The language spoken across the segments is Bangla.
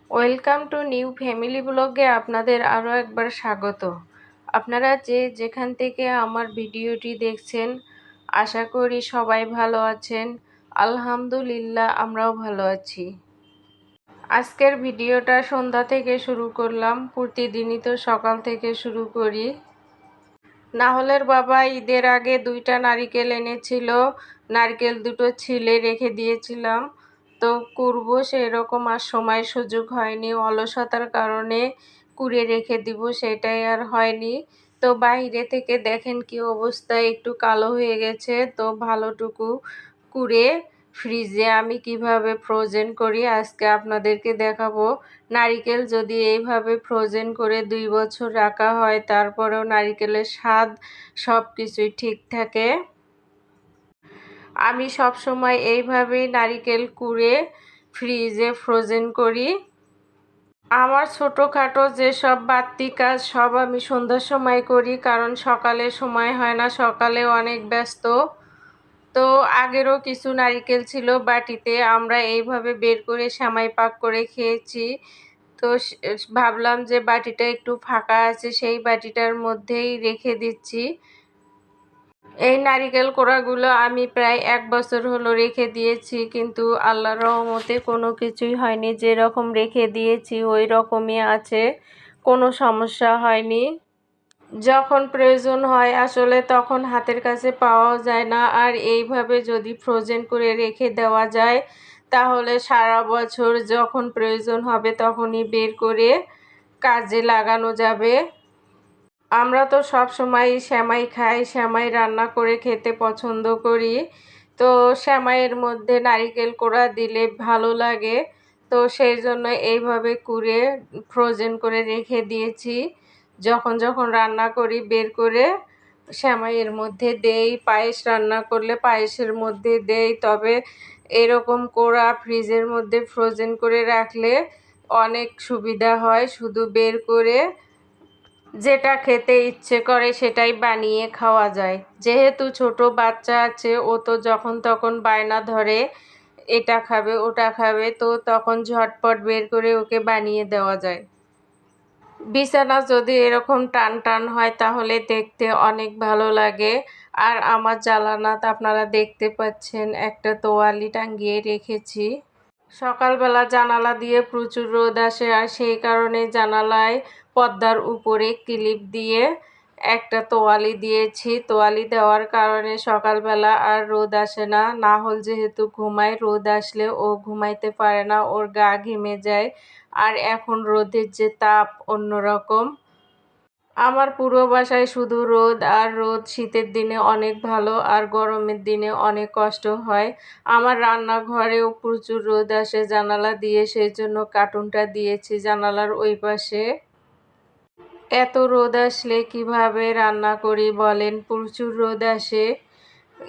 ওয়েলকাম টু নিউ ফ্যামিলি ব্লগে আপনাদের আরও একবার স্বাগত। আপনারা যে যেখান থেকে আমার ভিডিওটি দেখছেন, আশা করি সবাই ভালো আছেন। আলহামদুলিল্লাহ, আমরাও ভালো আছি। আজকের ভিডিওটা সন্ধ্যা থেকে শুরু করলাম, প্রতিদিনই তো সকাল থেকে শুরু করি। নাহলের বাবা ঈদের আগে 2টা নারিকেল এনেছিল, নারকেল দুটো ছিলে রেখে দিয়েছিলাম। তো করবো সেরকম আর সময় সুযোগ হয়নি, অলসতার কারণে কুড়ে রেখে দিব সেটাই আর হয়নি। তো বাইরে থেকে দেখেন কি অবস্থা, একটু কালো হয়ে গেছে। তো ভালোটুকু কুড়ে ফ্রিজে আমি কিভাবে ফ্রোজেন করি আজকে আপনাদেরকে দেখাবো। নারিকেল যদি এইভাবে ফ্রোজেন করে 2 বছর রাখা হয়, তারপরেও নারিকেলের স্বাদ সব কিছুই ঠিক থাকে। আমি সব সময় এইভাবেই নারিকেল কুড়ে ফ্রিজে ফ্রোজেন করি। আমার ছোটোখাটো যেসব বাড়তি কাজ সব আমি সন্ধ্যার সময় করি, কারণ সকালে সময় হয় না, সকালে অনেক ব্যস্ত। তো আগেরও কিছু নারিকেল ছিল বাটিতে, আমরা এইভাবে বের করে সেমাই পাক করে খেয়েছি। তো ভাবলাম যে বাটিটা একটু ফাঁকা আছে, সেই বাটিটার মধ্যেই রেখে দিচ্ছি। এই নারিকেল কোড়াগুলো আমি প্রায় 1 বছর হলো রেখে দিয়েছি, কিন্তু আল্লাহর রহমতে কোনো কিছুই হয়নি। যেরকম রেখে দিয়েছি ওই রকমই আছে, কোনো সমস্যা হয়নি। যখন প্রয়োজন হয় আসলে তখন হাতের কাছে পাওয়াও যায় না, আর এইভাবে যদি ফ্রোজেন করে রেখে দেওয়া যায় তাহলে সারা বছর যখন প্রয়োজন হবে তখনই বের করে কাজে লাগানো যাবে। আমরা তো সব সময় সেমাই খাই, সেমাই রান্না করে খেতে পছন্দ করি। তো সেমাইয়ের মধ্যে নারিকেল কোড়া দিলে ভালো লাগে। তো সেই জন্য এইভাবে কুড়ে ফ্রোজেন করে রেখে দিয়েছি। যখন যখন রান্না করি বের করে সেমাইয়ের মধ্যে দেই, পায়েস রান্না করলে পায়েসের মধ্যে দেই। তবে এরকম কোড়া ফ্রিজের মধ্যে ফ্রোজেন করে রাখলে অনেক সুবিধা হয়, শুধু বের করে যেটা খেতে ইচ্ছে করে সেটাই বানিয়ে খাওয়া যায়। যেহেতু ছোট বাচ্চা আছে, ও তো যখন তখন বায়না ধরে এটা খাবে ওটা খাবে, তো তখন ঝটপট বের করে ওকে বানিয়ে দেওয়া যায়। বিছানা যদি এরকম টান টান হয় তাহলে দেখতে অনেক ভালো লাগে। আর আমার জানালাতে আপনারা দেখতে পাচ্ছেন একটা তোয়ালি টাঙিয়ে রেখেছি। সকালবেলা জানালা দিয়ে প্রচুর রোদ আসে, আর সেই কারণে জানালায় পর্দার উপরে ক্লিপ দিয়ে একটা তোয়ালি দিয়েছি। তোয়ালি দেওয়ার কারণে সকালবেলা আর রোদ আসে না। নাহল যেহেতু ঘুমায়, রোদ আসলে ও ঘুমাইতে পারে না, ওর গা ঘেমে যায়। আর এখন রোদের যে তাপ অন্যরকম। আমার পুরো বাসায় শুধু রোদ আর রোদ। শীতের দিনে অনেক ভালো, আর গরমের দিনে অনেক কষ্ট হয়। আমার রান্নাঘরেও প্রচুর রোদ আসে জানালা দিয়ে, সেই জন্য কার্টুনটা দিয়েছি জানালার ওই পাশে। এত রোদ আসলে কিভাবে রান্না করি বলেন, প্রচুর রোদ আসে।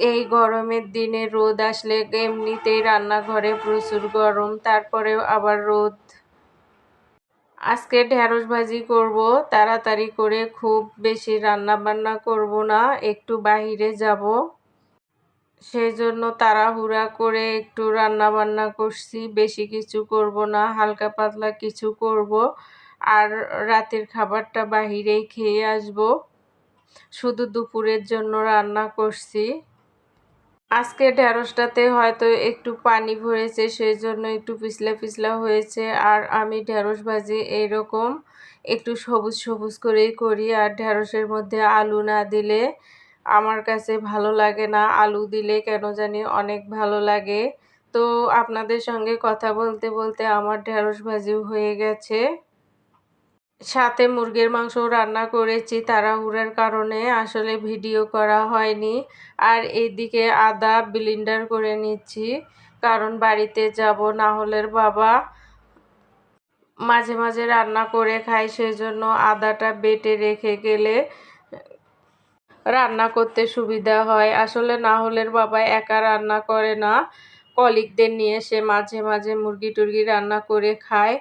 এই গরমের দিনে রোদ আসলে এমনিতেই রান্নাঘরে প্রচুর গরম, তারপরেও আবার রোদ। আজকে ঢেঁড়স ভাজি করব তাড়াতাড়ি করে, খুব বেশি রান্না বান্না করব না, একটু বাহিরে যাব। সেই জন্য তাড়াহুড়া করে একটু রান্না বান্না করছি, বেশি কিছু করব না, হালকা পাতলা কিছু করব। আর রাতের খাবারটা বাহিরেই খেয়ে আসব। শুধু দুপুরের জন্য রান্না করছি। আজকে ঢেঁড়সটাতে হয়তো একটু পানি ভরেছে, সেই জন্য একটু পিছলা পিছলা হয়েছে। আর আমি ঢেঁড়স ভাজি এইরকম একটু সবুজ সবুজ করেই করি, আর ঢেঁড়সের মধ্যে আলু না দিলে আমার কাছে ভালো লাগে না। আলু দিলে কেন জানি অনেক ভালো লাগে। তো আপনাদের সঙ্গে কথা বলতে বলতে আমার ঢেঁড়স ভাজিও হয়ে গেছে। সাথে মুরগির মাংসও রান্না করেছি, তাড়াহুড়ার কারণে আসলে ভিডিও করা হয়নি। আর এইদিকে আদা ব্লেন্ডার করে নিচ্ছি, কারণ বাড়িতে যাব। নাহলের বাবা মাঝে মাঝে রান্না করে খায়, সেই জন্য আদাটা বেটে রেখে গেলে রান্না করতে সুবিধা হয়। আসলে নাহলের বাবা একা রান্না করে না, কলিগদের নিয়ে সে মাঝে মাঝে মুরগি টুরগি রান্না করে খায়।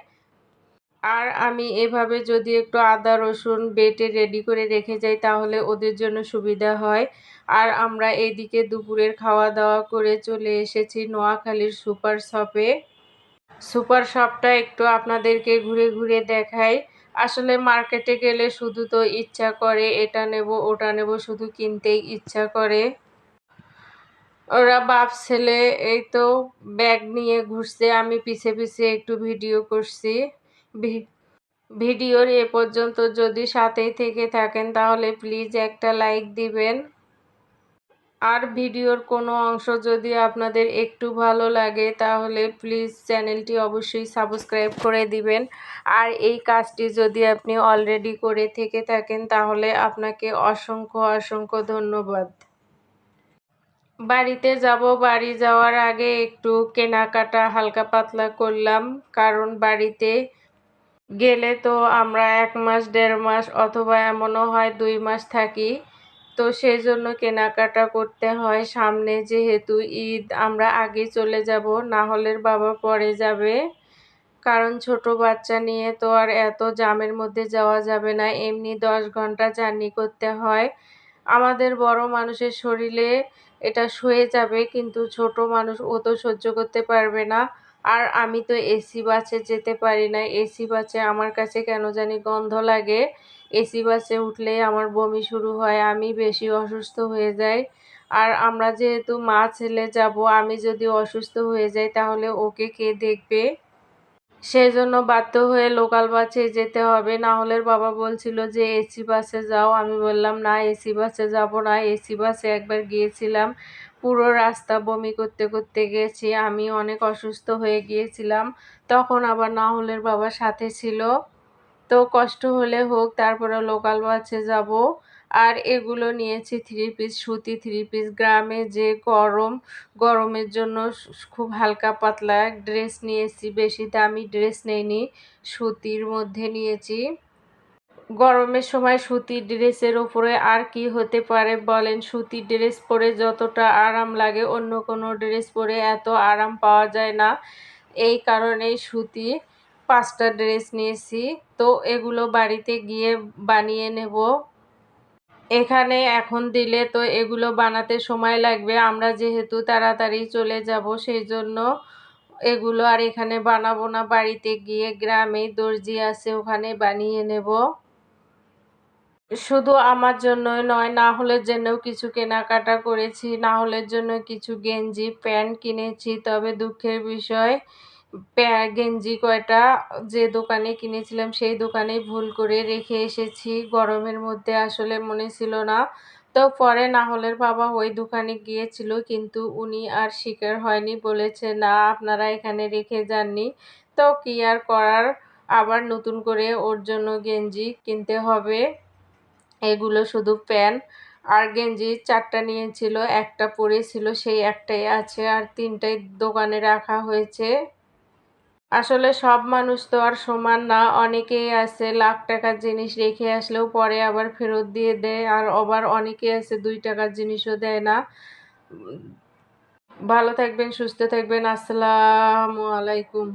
আর আমি এভাবে যদি একটু আদা রসুন বেটে রেডি করে রেখে যাই তাহলে ওদের জন্য সুবিধা হয়। আর আমরা এইদিকে দুপুরের খাওয়া দাওয়া করে চলে এসেছি নোয়াখালীর সুপার শপে। সুপার শপটা একটু আপনাদেরকে ঘুরে ঘুরে দেখাই। আসলে মার্কেটে গেলে শুধু তো ইচ্ছা করে এটা নেব ওটা নেব, শুধু কিনতেই ইচ্ছা করে। ওরা বাপ ছেলে এই তো ব্যাগ নিয়ে ঘুরছে, আমি পিছে পিছে একটু ভিডিও করছি। ভিডিওর এ পর্যন্ত যদি সাথেই থেকে থাকেন তাহলে প্লিজ একটা লাইক দিবেন। আর ভিডিওর কোনো অংশ যদি আপনাদের একটু ভালো লাগে তাহলে প্লিজ চ্যানেলটি অবশ্যই সাবস্ক্রাইব করে দিবেন। আর এই কাজটি যদি আপনি অলরেডি করে থেকে থাকেন তাহলে আপনাকে অসংখ্য অসংখ্য ধন্যবাদ। বাড়িতে যাব, বাড়ি যাওয়ার আগে একটু কেনাকাটা হালকা পাতলা করলাম, কারণ বাড়িতে গেলে তো আমরা 1 মাস 1.5 মাস অথবা এমনও হয় 2 মাস থাকি। তো সেজন্য কেনাকাটা করতে হয়। সামনে যেহেতু ঈদ, আমরা আগে চলে যাব, না হলে বাবা পরে যাবে। কারণ ছোট বাচ্চা নিয়ে তো আর এত জ্যামের মধ্যে যাওয়া যাবে না। এমনি 10 ঘন্টা জার্নি করতে হয়। আমাদের বড় মানুষের শরীরে এটা সয়ে যাবে, কিন্তু ছোট মানুষ ও তো সহ্য করতে পারবে না। আর আমি তো এসি বাসে যেতে পারি না। এসি বাসে আমার কাছে কেন জানি গন্ধ লাগে। এসি বাসে উঠলেই আমার বমি শুরু হয়, আমি বেশি অসুস্থ হয়ে যাই। আর আমরা যেহেতু মা ছেলে যাব, আমি যদি অসুস্থ হয়ে যাই তাহলে ওকে কে দেখবে? সেজন্য বাধ্য হয়ে লোকাল বাসে যেতে হবে। না হলে বাবা বলছিল যে এসি বাসে যাও। আমি বললাম না, এসি বাসে যাব না। এসি বাসে একবার গিয়েছিলাম, পুরো রাস্তা বমি করতে করতে গেছি, আমি অনেক অসুস্থ হয়ে গিয়েছিলাম। তখন আবার না হলের বাবা সাথে ছিল। তো কষ্ট হলে হোক, তারপরে লোকাল বাসে যাব। আর এগুলো নিয়েছি 3 পিস, সুতি 3 পিস। গ্রামে যে গরম, গরমের জন্য খুব হালকা পাতলা ড্রেস নিয়েছি, বেশি দামি ড্রেস নেইনি, সুতির মধ্যে নিয়েছি। গরমের সময় সুতির ড্রেসের ওপরে আর কি হতে পারে বলেন? সুতির ড্রেস পরে যতটা আরাম লাগে অন্য কোনো ড্রেস পরে এত আরাম পাওয়া যায় না। এই কারণেই সুতি 5টা ড্রেস নিয়েছি। তো এগুলো বাড়িতে গিয়ে বানিয়ে নেব। এখানে এখন দিলে তো এগুলো বানাতে সময় লাগবে। আমরা যেহেতু তাড়াতাড়ি চলে যাব সেই জন্য এগুলো আর এখানে বানাবো না, বাড়িতে গিয়ে গ্রামে দর্জি আছে ওখানে বানিয়ে নেব। শুধু আমার জন্যই নয়, না হলের জন্যও কিছু কেনাকাটা করেছি। না হলের জন্য কিছু গেঞ্জি প্যান্ট কিনেছি। তবে দুঃখের বিষয়, গেঞ্জি কয়টা যে দোকানে কিনেছিলাম সেই দোকানেই ভুল করে রেখে এসেছি। গরমের মধ্যে আসলে মনে ছিল না। তো পরে না হলের বাবা ওই দোকানে গিয়েছিল, কিন্তু উনি আর স্বীকার হয়নি, বলেছে না আপনারা এখানে রেখে যাননি। তো কি আর করার, আবার নতুন করে ওর জন্য গেঞ্জি কিনতে হবে। এগুলো শুধু প্যান্ট আর গেঞ্জি 4টা নিয়েছিল, একটা পরেছিল, সেই একটাই আছে, আর 3টাই দোকানে রাখা হয়েছে। আসলে সব মানুষ তো আর সমান না। অনেকেই আছে লাখ টাকার জিনিস রেখে আসলেও পরে আবার ফেরত দিয়ে দেয়, আর আবার অনেকেই আছে 2 টাকার জিনিসও দেয় না। ভালো থাকবেন, সুস্থ থাকবেন। আসসালামু আলাইকুম।